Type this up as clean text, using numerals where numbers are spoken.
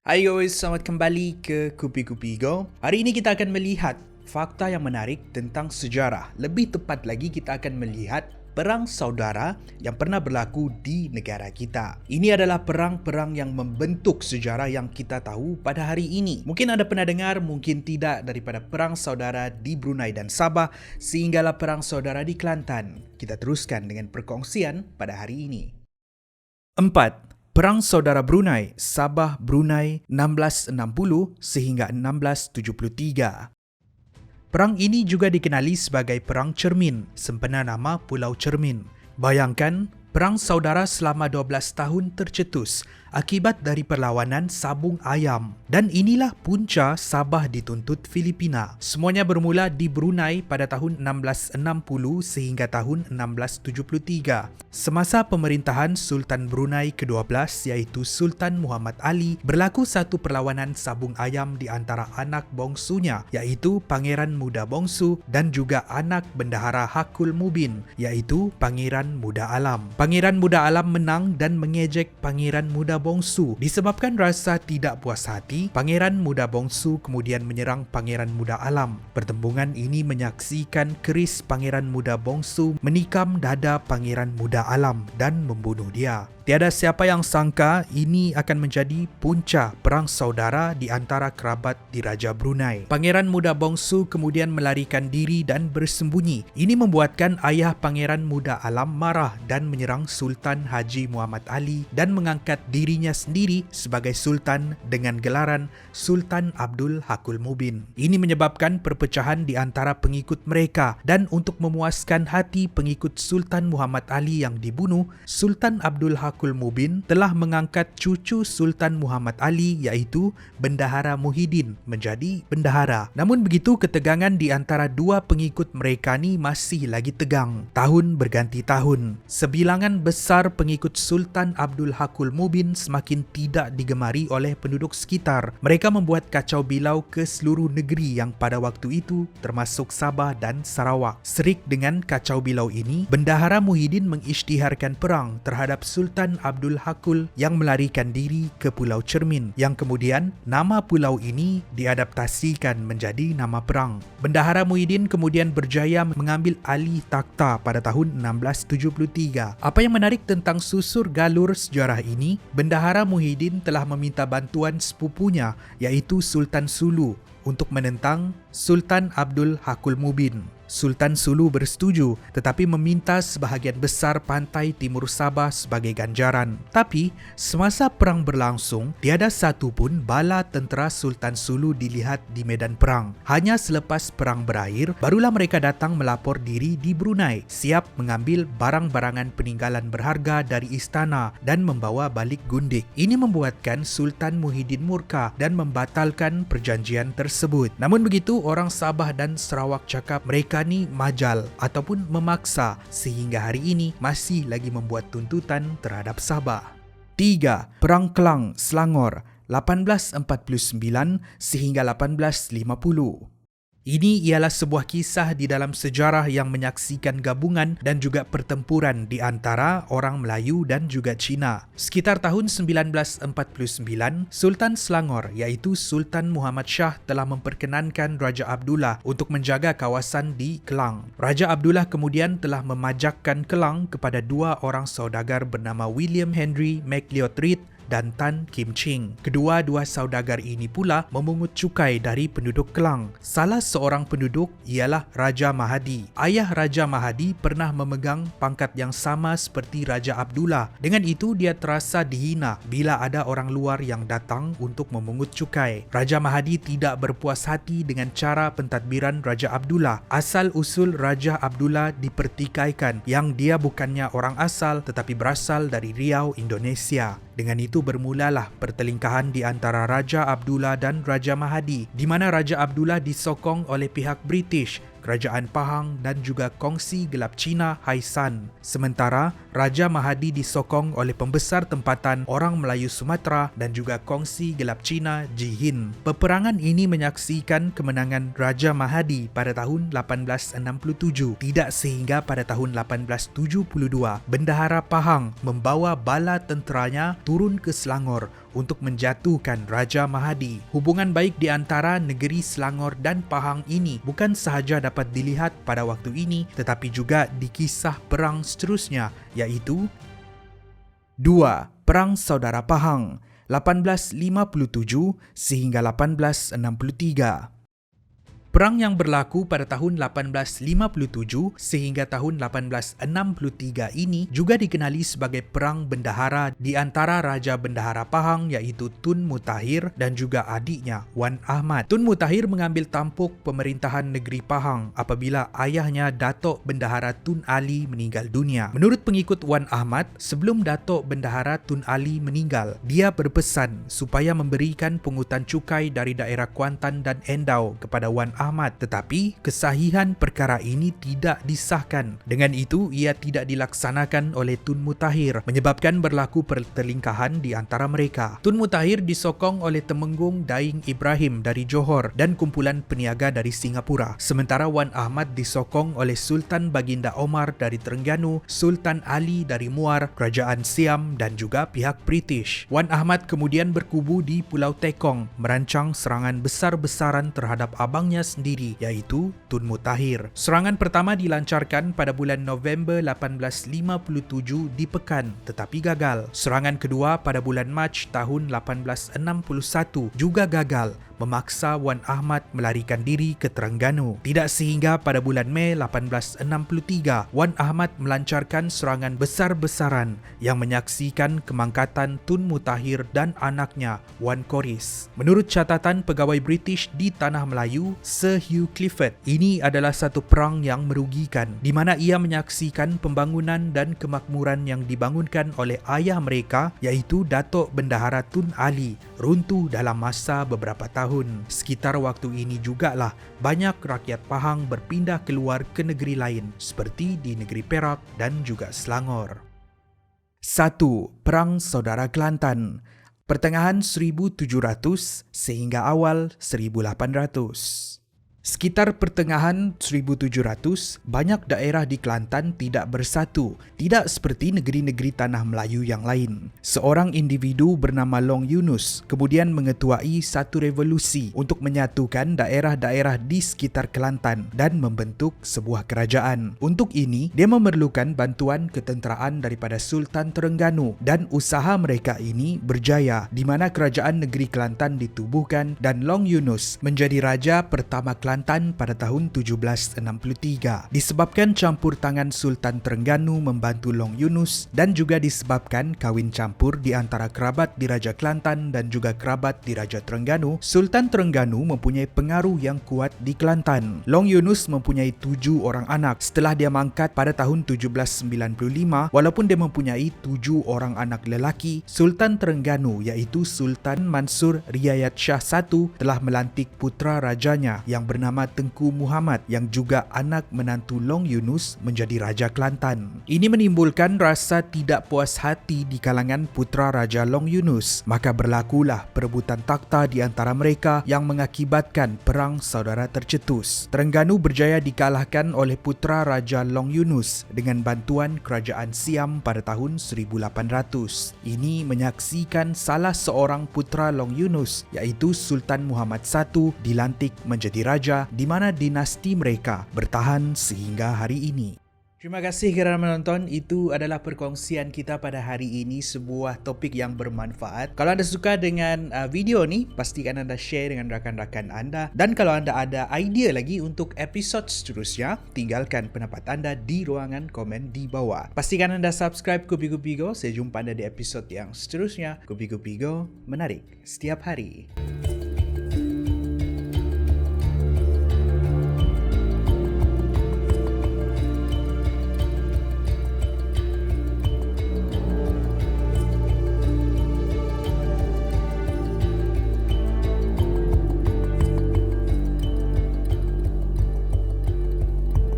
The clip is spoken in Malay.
Hai guys, selamat kembali ke Kupi-Kupi Go. Hari ini kita akan melihat fakta yang menarik tentang sejarah. Lebih tepat lagi kita akan melihat perang saudara yang pernah berlaku di negara kita. Ini adalah perang-perang yang membentuk sejarah yang kita tahu pada hari ini. Mungkin anda pernah dengar, mungkin tidak, daripada perang saudara di Brunei dan Sabah sehinggalah perang saudara di Kelantan. Kita teruskan dengan perkongsian pada hari ini. 4. Perang Saudara Brunei, Sabah Brunei 1660 sehingga 1673. Perang ini juga dikenali sebagai Perang Cermin, sempena nama Pulau Cermin. Bayangkan, perang saudara selama 12 tahun tercetus akibat dari perlawanan sabung ayam. Dan inilah punca Sabah dituntut Filipina. Semuanya bermula di Brunei pada tahun 1660 sehingga tahun 1673. Semasa pemerintahan Sultan Brunei ke-12 iaitu Sultan Muhammad Ali, berlaku satu perlawanan sabung ayam di antara anak bongsunya iaitu Pangeran Muda Bongsu dan juga anak Bendahara Hakul Mubin iaitu Pangeran Muda Alam. Pangeran Muda Alam menang dan mengejek Pangeran Muda Bongsu. Disebabkan rasa tidak puas hati, Pangeran Muda Bongsu kemudian menyerang Pangeran Muda Alam. Pertembungan ini menyaksikan keris Pangeran Muda Bongsu menikam dada Pangeran Muda Alam dan membunuh dia. Tiada siapa yang sangka ini akan menjadi punca perang saudara di antara kerabat di Raja Brunei. Pangeran Muda Bongsu kemudian melarikan diri dan bersembunyi. Ini membuatkan ayah Pangeran Muda Alam marah dan menyerang Sultan Haji Muhammad Ali dan mengangkat dirinya sendiri sebagai Sultan dengan gelaran Sultan Abdul Hakul Mubin. Ini menyebabkan perpecahan di antara pengikut mereka, dan untuk memuaskan hati pengikut Sultan Muhammad Ali yang dibunuh, Sultan Abdul Hakul Mubin telah mengangkat cucu Sultan Muhammad Ali iaitu Bendahara Muhyiddin menjadi bendahara. Namun begitu, ketegangan di antara dua pengikut mereka ni masih lagi tegang. Tahun berganti tahun. Sebilangan besar pengikut Sultan Abdul Hakul Mubin semakin tidak digemari oleh penduduk sekitar. Mereka membuat kacau bilau ke seluruh negeri yang pada waktu itu termasuk Sabah dan Sarawak. Serik dengan kacau bilau ini, Bendahara Muhyiddin mengisytiharkan perang terhadap Sultan Abdul Hakul yang melarikan diri ke Pulau Cermin, yang kemudian nama pulau ini diadaptasikan menjadi nama perang. Bendahara Muhyiddin kemudian berjaya mengambil alih takhta pada tahun 1673. Apa yang menarik tentang susur galur sejarah ini, Bendahara Muhyiddin telah meminta bantuan sepupunya iaitu Sultan Sulu untuk menentang Sultan Abdul Hakul Mubin. Sultan Sulu bersetuju tetapi meminta sebahagian besar pantai timur Sabah sebagai ganjaran. Tapi semasa perang berlangsung, tiada satu pun bala tentera Sultan Sulu dilihat di medan perang. Hanya selepas perang berakhir, barulah mereka datang melapor diri di Brunei, siap mengambil barang-barangan peninggalan berharga dari istana dan membawa balik gundik. Ini membuatkan Sultan Muhyiddin murka dan membatalkan perjanjian tersebut. Namun begitu, orang Sabah dan Sarawak cakap mereka ni majal ataupun memaksa, sehingga hari ini masih lagi membuat tuntutan terhadap Sabah. 3. Perang Kelang Selangor 1849 sehingga 1850. Ini ialah sebuah kisah di dalam sejarah yang menyaksikan gabungan dan juga pertempuran di antara orang Melayu dan juga Cina. Sekitar tahun 1949, Sultan Selangor iaitu Sultan Muhammad Shah telah memperkenankan Raja Abdullah untuk menjaga kawasan di Kelang. Raja Abdullah kemudian telah memajakkan Kelang kepada dua orang saudagar bernama William Henry McLeod Reid dan Tan Kim Ching. Kedua-dua saudagar ini pula memungut cukai dari penduduk Kelang. Salah seorang penduduk ialah Raja Mahadi. Ayah Raja Mahadi pernah memegang pangkat yang sama seperti Raja Abdullah. Dengan itu, dia terasa dihina bila ada orang luar yang datang untuk memungut cukai. Raja Mahadi tidak berpuas hati dengan cara pentadbiran Raja Abdullah. Asal-usul Raja Abdullah dipertikaikan yang dia bukannya orang asal tetapi berasal dari Riau, Indonesia. Dengan itu bermulalah pertelingkahan di antara Raja Abdullah dan Raja Mahadi, di mana Raja Abdullah disokong oleh pihak British Kerajaan Pahang dan juga kongsi gelap Cina Haisan. Sementara Raja Mahadi disokong oleh pembesar tempatan orang Melayu Sumatera dan juga kongsi gelap Cina Jihin. Peperangan ini menyaksikan kemenangan Raja Mahadi pada tahun 1867. Tidak sehingga pada tahun 1872, Bendahara Pahang membawa bala tenteranya turun ke Selangor untuk menjatuhkan Raja Mahadi. Hubungan baik di antara negeri Selangor dan Pahang ini bukan sahaja dapat dilihat pada waktu ini, tetapi juga di kisah perang seterusnya, iaitu 2. Perang Saudara Pahang 1857 sehingga 1863. Perang yang berlaku pada tahun 1857 sehingga tahun 1863 ini juga dikenali sebagai Perang Bendahara di antara Raja Bendahara Pahang iaitu Tun Mutahir dan juga adiknya Wan Ahmad. Tun Mutahir mengambil tampuk pemerintahan negeri Pahang apabila ayahnya Datuk Bendahara Tun Ali meninggal dunia. Menurut pengikut Wan Ahmad, sebelum Datuk Bendahara Tun Ali meninggal, dia berpesan supaya memberikan pungutan cukai dari daerah Kuantan dan Endau kepada Wan Ahmad, tetapi kesahihan perkara ini tidak disahkan. Dengan itu, ia tidak dilaksanakan oleh Tun Mutahir, menyebabkan berlaku pertelingkahan di antara mereka. Tun Mutahir disokong oleh Temenggung Daing Ibrahim dari Johor dan kumpulan peniaga dari Singapura. Sementara Wan Ahmad disokong oleh Sultan Baginda Omar dari Terengganu, Sultan Ali dari Muar, Kerajaan Siam dan juga pihak British. Wan Ahmad kemudian berkubu di Pulau Tekong, merancang serangan besar-besaran terhadap abangnya sendiri, iaitu Tun Mutahir. Serangan pertama dilancarkan pada bulan November 1857 di Pekan, tetapi gagal. Serangan kedua pada bulan Mac tahun 1861 juga gagal, memaksa Wan Ahmad melarikan diri ke Terengganu. Tidak sehingga pada bulan Mei 1863, Wan Ahmad melancarkan serangan besar-besaran yang menyaksikan kemangkatan Tun Mutahir dan anaknya Wan Koris. Menurut catatan pegawai British di Tanah Melayu, Sir Hugh Clifford, ini adalah satu perang yang merugikan, di mana ia menyaksikan pembangunan dan kemakmuran yang dibangunkan oleh ayah mereka, iaitu Datuk Bendahara Tun Ali, runtuh dalam masa beberapa tahun. Sekitar waktu ini jugalah banyak rakyat Pahang berpindah keluar ke negeri lain, seperti di negeri Perak dan juga Selangor. 1. Perang Saudara Kelantan pertengahan 1700 sehingga awal 1800. Sekitar pertengahan 1700, banyak daerah di Kelantan tidak bersatu, tidak seperti negeri-negeri Tanah Melayu yang lain. Seorang individu bernama Long Yunus kemudian mengetuai satu revolusi untuk menyatukan daerah-daerah di sekitar Kelantan dan membentuk sebuah kerajaan. Untuk ini, dia memerlukan bantuan ketenteraan daripada Sultan Terengganu dan usaha mereka ini berjaya, di mana kerajaan negeri Kelantan ditubuhkan dan Long Yunus menjadi raja pertama Kelantan pada tahun 1763. Disebabkan campur tangan Sultan Terengganu membantu Long Yunus dan juga disebabkan kahwin campur di antara kerabat di Raja Kelantan dan juga kerabat di Raja Terengganu, Sultan Terengganu mempunyai pengaruh yang kuat di Kelantan. Long Yunus mempunyai 7 orang anak. Setelah dia mangkat pada tahun 1795, walaupun dia mempunyai 7 orang anak lelaki, Sultan Terengganu iaitu Sultan Mansur Riayat Shah I telah melantik putera rajanya yang bernama Tengku Muhammad yang juga anak menantu Long Yunus menjadi Raja Kelantan. Ini menimbulkan rasa tidak puas hati di kalangan putera Raja Long Yunus. Maka berlakulah perebutan takhta di antara mereka yang mengakibatkan perang saudara tercetus. Terengganu berjaya dikalahkan oleh putera Raja Long Yunus dengan bantuan Kerajaan Siam pada tahun 1800. Ini menyaksikan salah seorang putera Long Yunus iaitu Sultan Muhammad I dilantik menjadi raja, di mana dinasti mereka bertahan sehingga hari ini. Terima kasih kerana menonton. Itu adalah perkongsian kita pada hari ini, sebuah topik yang bermanfaat. Kalau anda suka dengan video ni, pastikan anda share dengan rakan-rakan anda. Dan kalau anda ada idea lagi untuk episod seterusnya, tinggalkan pendapat anda di ruangan komen di bawah. Pastikan anda subscribe Kupi Kupi Go. Saya jumpa anda di episod yang seterusnya. Kupi Kupi Go, menarik setiap hari.